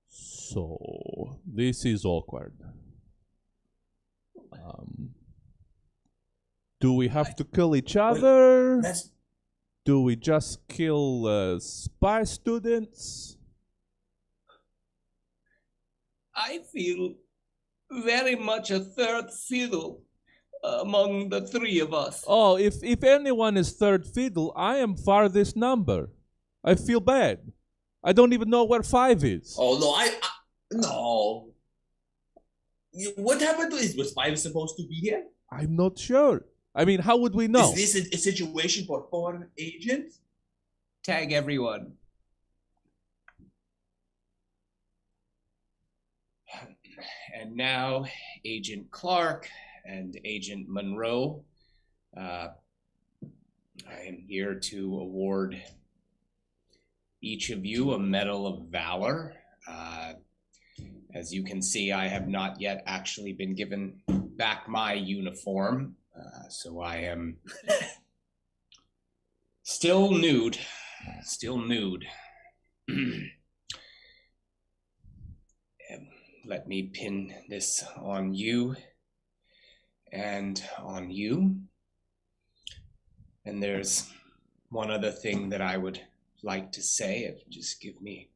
Speaker 3: So this is awkward. Do we have to kill each other?
Speaker 4: That's
Speaker 3: Do we just kill spy students?
Speaker 6: I feel very much a third fiddle among the three of us.
Speaker 3: Oh, if anyone is third fiddle, I am farthest number. I feel bad. I don't even know where 5 is.
Speaker 4: Oh no, no. What happened to it? Was 5 supposed to be here?
Speaker 3: I'm not sure. I mean, how would we know?
Speaker 4: Is this a situation for foreign agents?
Speaker 5: Tag everyone. And now, Agent Clark and Agent Monroe. I am here to award each of you a Medal of Valor. As you can see, I have not yet actually been given back my uniform, so I am still nude. Still nude. Let me pin this on you and on you. And there's one other thing that I would like to say, if you just give me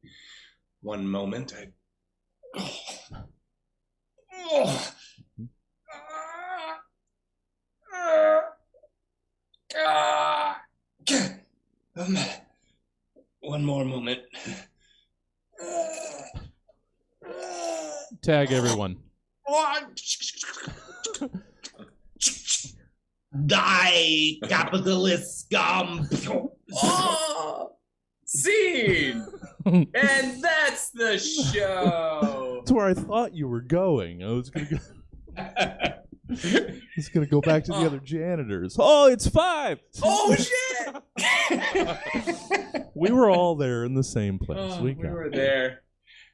Speaker 5: one moment. One more moment.
Speaker 3: Tag everyone.
Speaker 6: Die, capitalist scum!
Speaker 4: Oh, scene, and that's the show.
Speaker 3: That's where I thought you were going. I was gonna go back to the other janitors. Oh, it's 5.
Speaker 4: Oh shit!
Speaker 3: We were all there in the same place.
Speaker 4: Oh,
Speaker 3: we
Speaker 4: we
Speaker 3: got
Speaker 4: were
Speaker 3: it.
Speaker 4: there.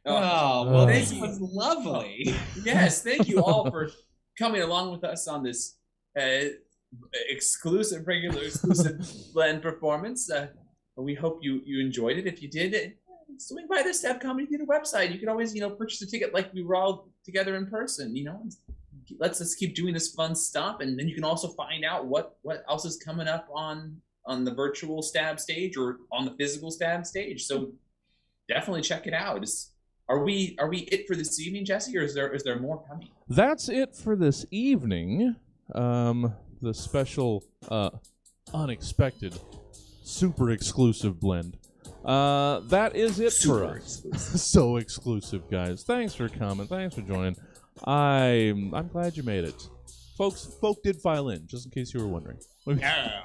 Speaker 5: Oh, well,
Speaker 3: Oh.
Speaker 5: this was lovely.
Speaker 4: Yes, thank you all for coming along with us on this exclusive blend performance. We hope you enjoyed it. If you did, swing by the Stab Comedy Theater website. You can always purchase a ticket like we were all together in person. Let's just keep doing this fun stuff, and then you can also find out what else is coming up on the virtual Stab stage or on the physical Stab stage. So definitely check it out. Are we it for this evening, Jesse, or is there more coming?
Speaker 3: That's it for this evening. The special, unexpected, super exclusive blend. That is it for us. So exclusive, guys. Thanks for coming. Thanks for joining. I'm glad you made it. Folk did file in, just in case you were wondering.
Speaker 6: Yeah.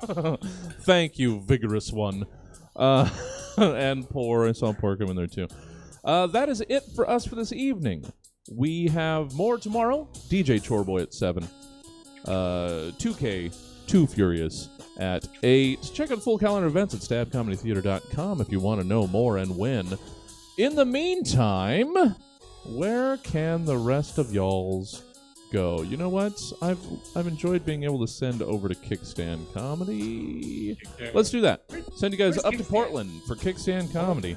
Speaker 3: Thank you, vigorous one. And poor. I saw poor come in there too. That is it for us for this evening. We have more tomorrow. DJ Chorboy at 7. 2K, Too Furious at 8. Check out full calendar events at stabcomedytheater.com if you want to know more and when. In the meantime, where can the rest of y'alls go? You know what? I've enjoyed being able to send over to Kickstand Comedy. Let's do that. Send you guys up to Portland for Kickstand Comedy.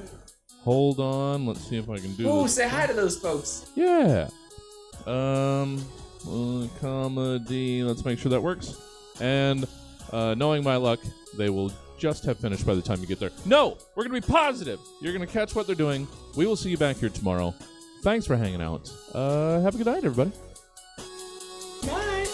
Speaker 3: Hold on. Let's see if I can do
Speaker 4: Oh,
Speaker 3: this.
Speaker 4: say hi to those folks.
Speaker 3: Yeah. Comedy. Let's make sure that works. And knowing my luck, they will just have finished by the time you get there. No, we're going to be positive. You're going to catch what they're doing. We will see you back here tomorrow. Thanks for hanging out. Have a good night, everybody.
Speaker 4: Bye.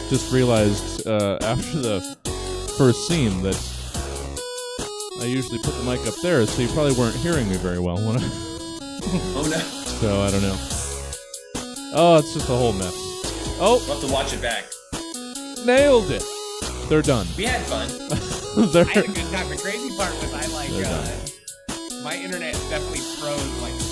Speaker 3: Just realized after the first scene that I usually put the mic up there, so you probably weren't hearing me very well. When
Speaker 4: Oh no.
Speaker 3: So I don't know. Oh, it's just a whole mess. Oh,
Speaker 4: We'll have to watch it back.
Speaker 3: nailed it. They're done.
Speaker 4: We had fun.
Speaker 3: They're
Speaker 5: I had a good time. The crazy part was
Speaker 3: They're done.
Speaker 5: my internet definitely froze like twice.